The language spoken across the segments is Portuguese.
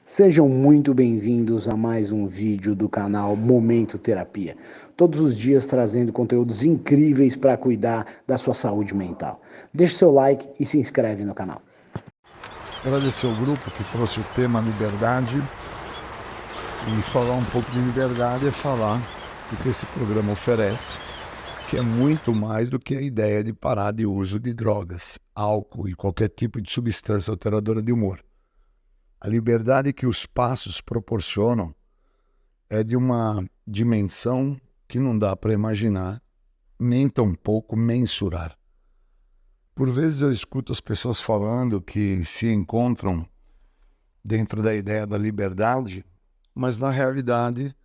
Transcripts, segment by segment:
Sejam muito bem-vindos a mais um vídeo do canal Momento Terapia. Todos os dias trazendo conteúdos incríveis para cuidar da sua saúde mental. Deixe seu like e se inscreve no canal. Agradecer ao grupo que trouxe o tema liberdade. E falar um pouco de liberdade é falar do que esse programa oferece, que é muito mais do que a ideia de parar de uso de drogas, álcool e qualquer tipo de substância alteradora de humor. A liberdade que os passos proporcionam é de uma dimensão que não dá para imaginar, nem tampouco mensurar. Por vezes eu escuto as pessoas falando que se encontram dentro da ideia da liberdade, mas na realidade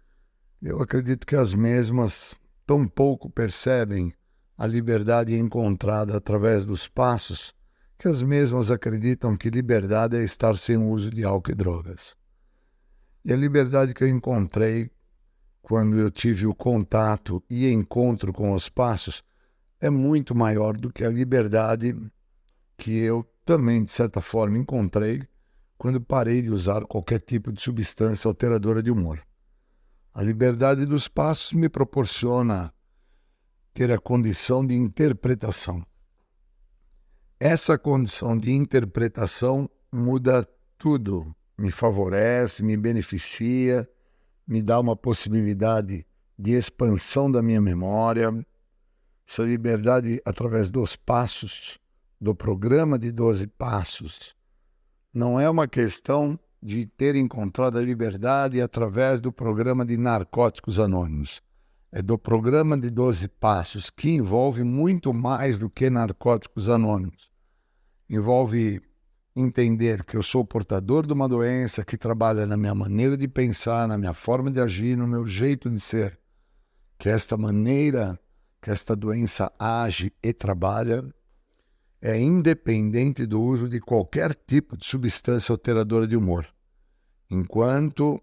eu acredito que as mesmas tampouco percebem a liberdade encontrada através dos passos, que as mesmas acreditam que liberdade é estar sem o uso de álcool e drogas. E a liberdade que eu encontrei quando eu tive o contato e encontro com os passos é muito maior do que a liberdade que eu também, de certa forma, encontrei quando parei de usar qualquer tipo de substância alteradora de humor. A liberdade dos passos me proporciona ter a condição de interpretação. Essa condição de interpretação muda tudo, me favorece, me beneficia, me dá uma possibilidade de expansão da minha memória. Essa liberdade através dos passos, do programa de 12 passos, não é uma questão de ter encontrado a liberdade através do programa de Narcóticos Anônimos. É do programa de 12 passos, que envolve muito mais do que Narcóticos Anônimos. Envolve entender que eu sou portador de uma doença que trabalha na minha maneira de pensar, na minha forma de agir, no meu jeito de ser. Que esta maneira que esta doença age e trabalha é independente do uso de qualquer tipo de substância alteradora de humor. Enquanto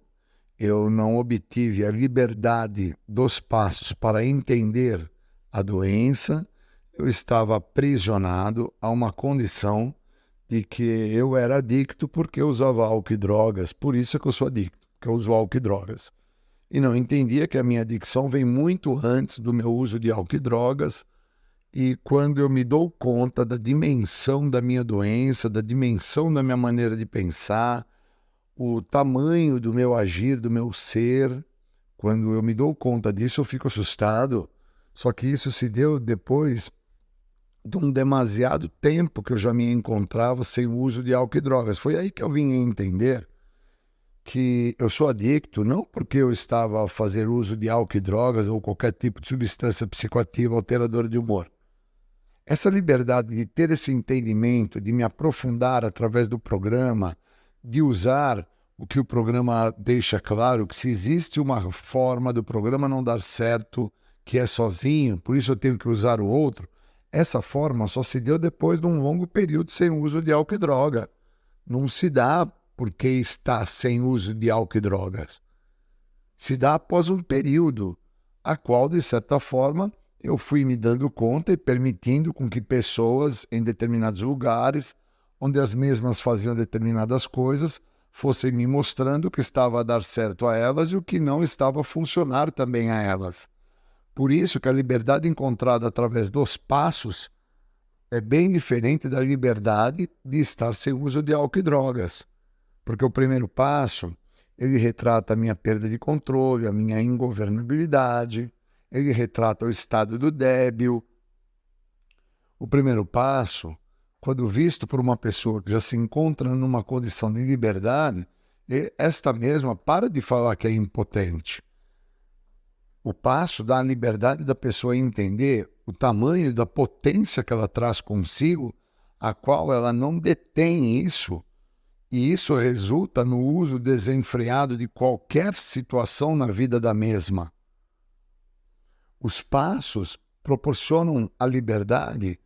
eu não obtive a liberdade dos passos para entender a doença, eu estava aprisionado a uma condição de que eu era adicto porque eu usava álcool e drogas. Por isso que eu sou adicto, porque eu uso álcool e drogas. E não entendia que a minha adicção vem muito antes do meu uso de álcool e drogas. E quando eu me dou conta da dimensão da minha doença, da dimensão da minha maneira de pensar, o tamanho do meu agir, do meu ser, quando eu me dou conta disso, eu fico assustado. Só que isso se deu depois de um demasiado tempo que eu já me encontrava sem o uso de álcool e drogas. Foi aí que eu vim a entender que eu sou adicto, não porque eu estava a fazer uso de álcool e drogas ou qualquer tipo de substância psicoativa alteradora de humor. Essa liberdade de ter esse entendimento, de me aprofundar através do programa, de usar o que o programa deixa claro, que se existe uma forma do programa não dar certo, que é sozinho, por isso eu tenho que usar o outro, essa forma só se deu depois de um longo período sem uso de álcool e droga. Não se dá porque está sem uso de álcool e drogas. Se dá após um período, a qual, de certa forma, eu fui me dando conta e permitindo com que pessoas em determinados lugares, onde as mesmas faziam determinadas coisas, fossem me mostrando o que estava a dar certo a elas e o que não estava a funcionar também a elas. Por isso que a liberdade encontrada através dos passos é bem diferente da liberdade de estar sem uso de álcool e drogas. Porque o primeiro passo, ele retrata a minha perda de controle, a minha ingovernabilidade, ele retrata o estado do débil. O primeiro passo, quando visto por uma pessoa que já se encontra numa condição de liberdade, esta mesma para de falar que é impotente. O passo dá a liberdade da pessoa entender o tamanho da potência que ela traz consigo, a qual ela não detém isso, e isso resulta no uso desenfreado de qualquer situação na vida da mesma. Os passos proporcionam a liberdade,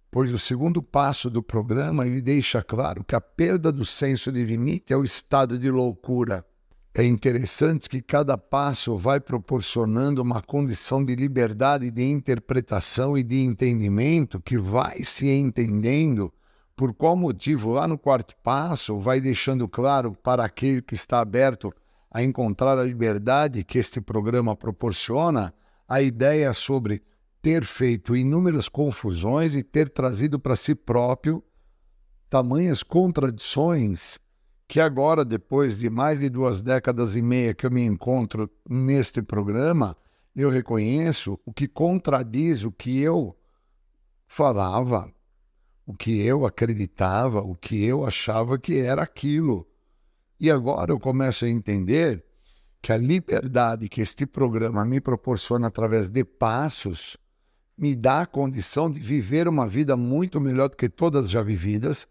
pois o segundo passo do programa ele deixa claro que a perda do senso de limite é o estado de loucura. É interessante que cada passo vai proporcionando uma condição de liberdade de interpretação e de entendimento que vai se entendendo Por qual motivo, lá no quarto passo, vai deixando claro para aquele que está aberto a encontrar a liberdade que este programa proporciona, a ideia sobre ter feito inúmeras confusões e ter trazido para si próprio tamanhas contradições que agora, depois de mais de 2 décadas e meia que eu me encontro neste programa, eu reconheço o que contradiz o que eu falava, o que eu acreditava, o que eu achava que era aquilo. E agora eu começo a entender que a liberdade que este programa me proporciona através de passos me dá a condição de viver uma vida muito melhor do que todas já vividas,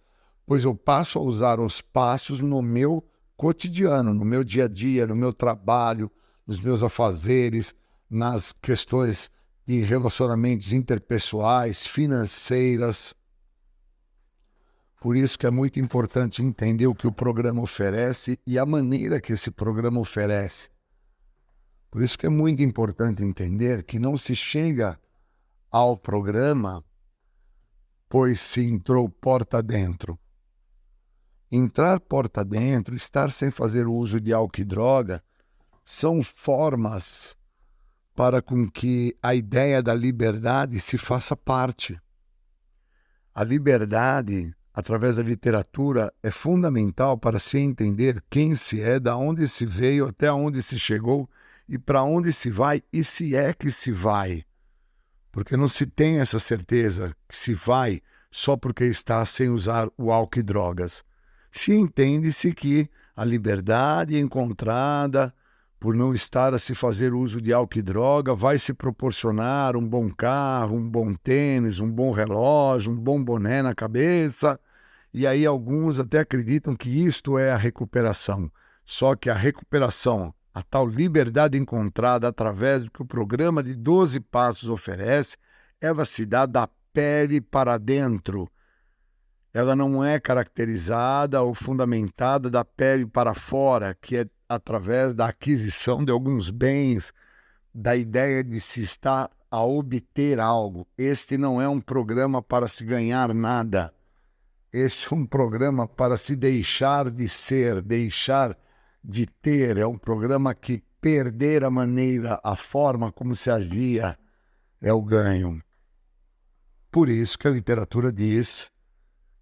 pois eu passo a usar os passos no meu cotidiano, no meu dia a dia, no meu trabalho, nos meus afazeres, nas questões de relacionamentos interpessoais, financeiras. Por isso que é muito importante entender o que o programa oferece e a maneira que esse programa oferece. Por isso que é muito importante entender que não se chega ao programa pois se entrou porta dentro. Entrar porta dentro, estar sem fazer uso de álcool e droga, são formas para com que a ideia da liberdade se faça parte. A liberdade, através da literatura, é fundamental para se entender quem se é, da onde se veio, até onde se chegou e para onde se vai e se é que se vai. Porque não se tem essa certeza que se vai só porque está sem usar o álcool e drogas. Se entende-se que a liberdade encontrada por não estar a se fazer uso de álcool e droga vai se proporcionar um bom carro, um bom tênis, um bom relógio, um bom boné na cabeça. E aí alguns até acreditam que isto é a recuperação. Só que a recuperação, a tal liberdade encontrada através do que o programa de 12 passos oferece, ela se dá da pele para dentro. Ela não é caracterizada ou fundamentada da pele para fora, que é através da aquisição de alguns bens, da ideia de se estar a obter algo. Este não é um programa para se ganhar nada. Este é um programa para se deixar de ser, deixar de ter. É um programa que perder a maneira, a forma como se agia é o ganho. Por isso que a literatura diz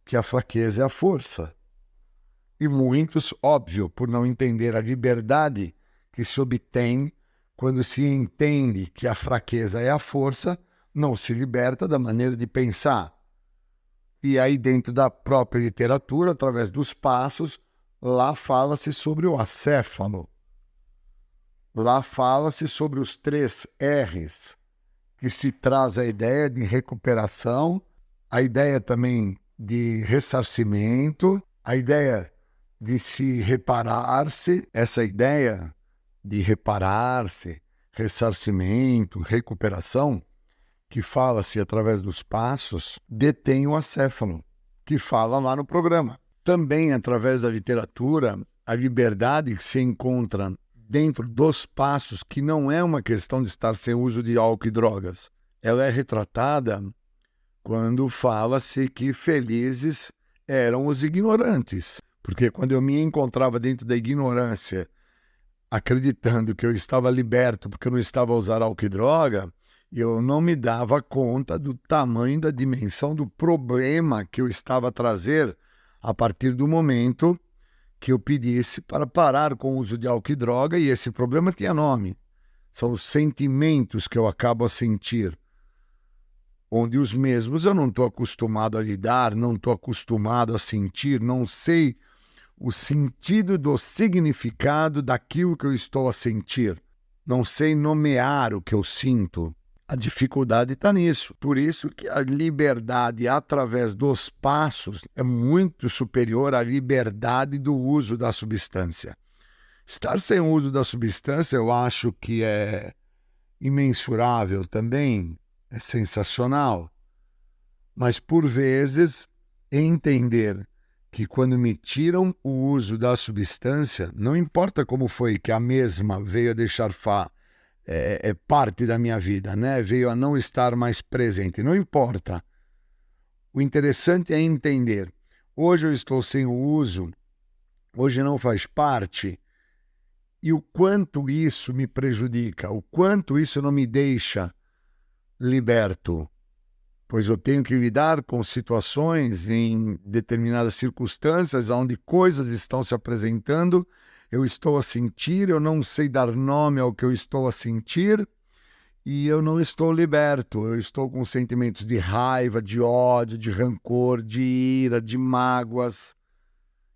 que a fraqueza é a força. E muitos, óbvio, por não entender a liberdade que se obtém quando se entende que a fraqueza é a força, não se liberta da maneira de pensar. E aí dentro da própria literatura, através dos passos, lá fala-se sobre o acéfalo. Lá fala-se sobre os 3 R's, que se traz a ideia de recuperação, a ideia também de ressarcimento, a ideia de se reparar-se, essa ideia de reparar-se, ressarcimento, recuperação, que fala-se através dos passos, detém o acéfalo, que fala lá no programa. Também, através da literatura, a liberdade que se encontra dentro dos passos, que não é uma questão de estar sem uso de álcool e drogas. Ela é retratada quando fala-se que felizes eram os ignorantes. Porque quando eu me encontrava dentro da ignorância, acreditando que eu estava liberto porque eu não estava a usar álcool e droga, eu não me dava conta do tamanho, da dimensão do problema que eu estava a trazer a partir do momento que eu pedisse para parar com o uso de álcool e droga, e esse problema tinha nome. São os sentimentos que eu acabo a sentir, onde os mesmos eu não estou acostumado a lidar, não estou acostumado a sentir, não sei o sentido do significado daquilo que eu estou a sentir, não sei nomear o que eu sinto. A dificuldade está nisso. Por isso que a liberdade através dos passos é muito superior à liberdade do uso da substância. Estar sem o uso da substância eu acho que é imensurável também, é sensacional. Mas por vezes entender que quando me tiram o uso da substância, não importa como foi que a mesma veio a deixar parte da minha vida, né? Veio a não estar mais presente, não importa. O interessante é entender. Hoje eu estou sem o uso, hoje não faz parte, e o quanto isso me prejudica, o quanto isso não me deixa liberto, pois eu tenho que lidar com situações em determinadas circunstâncias onde coisas estão se apresentando, eu estou a sentir, eu não sei dar nome ao que eu estou a sentir, e eu não estou liberto, eu estou com sentimentos de raiva, de ódio, de rancor, de ira, de mágoas.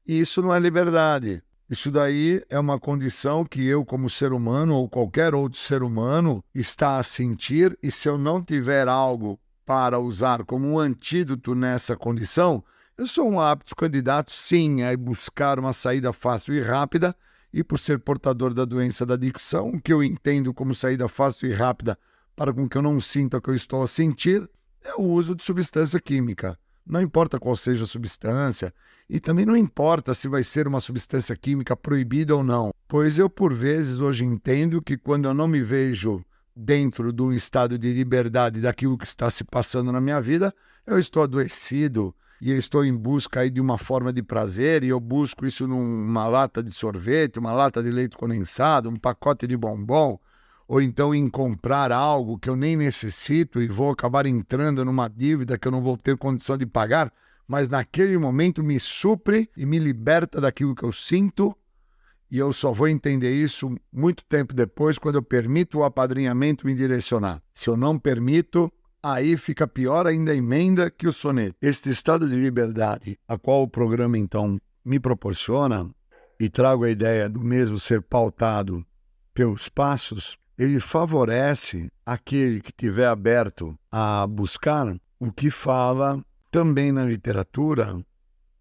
E isso não é liberdade. Isso daí é uma condição que eu, como ser humano, ou qualquer outro ser humano, está a sentir, e se eu não tiver algo para usar como um antídoto nessa condição, eu sou um apto candidato, sim, a buscar uma saída fácil e rápida, e por ser portador da doença da adicção, o que eu entendo como saída fácil e rápida para com que eu não sinta o que eu estou a sentir, é o uso de substância química. Não importa qual seja a substância, e também não importa se vai ser uma substância química proibida ou não, pois eu, por vezes, hoje entendo que quando eu não me vejo dentro de um estado de liberdade daquilo que está se passando na minha vida, eu estou adoecido e eu estou em busca aí de uma forma de prazer, e eu busco isso numa lata de sorvete, uma lata de leite condensado, um pacote de bombom, ou então em comprar algo que eu nem necessito e vou acabar entrando numa dívida que eu não vou ter condição de pagar, mas naquele momento me supre e me liberta daquilo que eu sinto, e eu só vou entender isso muito tempo depois, quando eu permito o apadrinhamento me direcionar. Se eu não permito, aí fica pior ainda a emenda que o soneto. Este estado de liberdade, a qual o programa então me proporciona, e trago a ideia do mesmo ser pautado pelos passos, ele favorece aquele que estiver aberto a buscar o que fala também na literatura,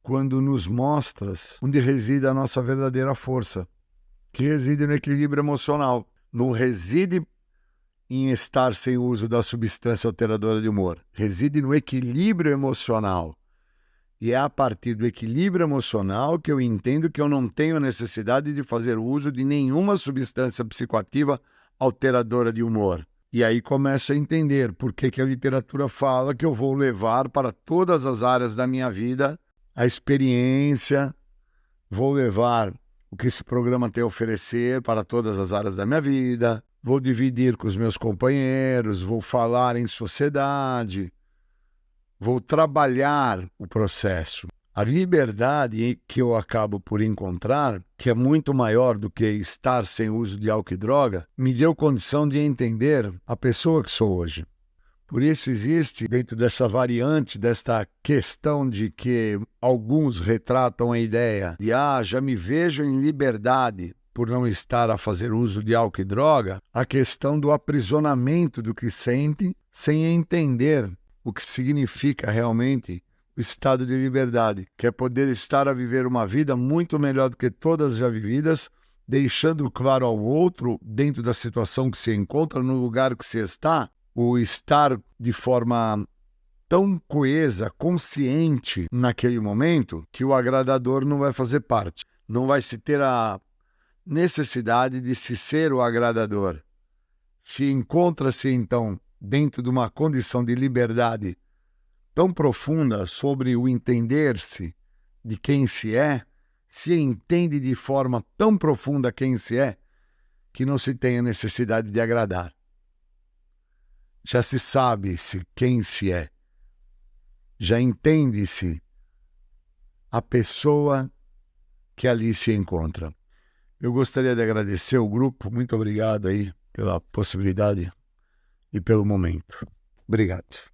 quando nos mostras onde reside a nossa verdadeira força, que reside no equilíbrio emocional. Não reside em estar sem o uso da substância alteradora de humor. Reside no equilíbrio emocional. E é a partir do equilíbrio emocional que eu entendo que eu não tenho necessidade de fazer uso de nenhuma substância psicoativa alteradora de humor. E aí começo a entender por que a literatura fala que eu vou levar para todas as áreas da minha vida a experiência, vou levar o que esse programa tem a oferecer para todas as áreas da minha vida, vou dividir com os meus companheiros, vou falar em sociedade, vou trabalhar o processo. A liberdade que eu acabo por encontrar, que é muito maior do que estar sem uso de álcool e droga, me deu condição de entender a pessoa que sou hoje. Por isso existe, dentro dessa variante, desta questão de que alguns retratam a ideia de já me vejo em liberdade por não estar a fazer uso de álcool e droga, a questão do aprisionamento do que sente, sem entender o que significa realmente o estado de liberdade, que é poder estar a viver uma vida muito melhor do que todas já vividas, deixando claro ao outro, dentro da situação que se encontra, no lugar que se está, o estar de forma tão coesa, consciente naquele momento, que o agradador não vai fazer parte. Não vai se ter a necessidade de se ser o agradador. Se encontra-se, então, dentro de uma condição de liberdade tão profunda sobre o entender-se de quem se entende de forma tão profunda quem se é, que não se tem a necessidade de agradar. Já se sabe-se quem se é. Já entende-se a pessoa que ali se encontra. Eu gostaria de agradecer o grupo. Muito obrigado aí pela possibilidade e pelo momento. Obrigado.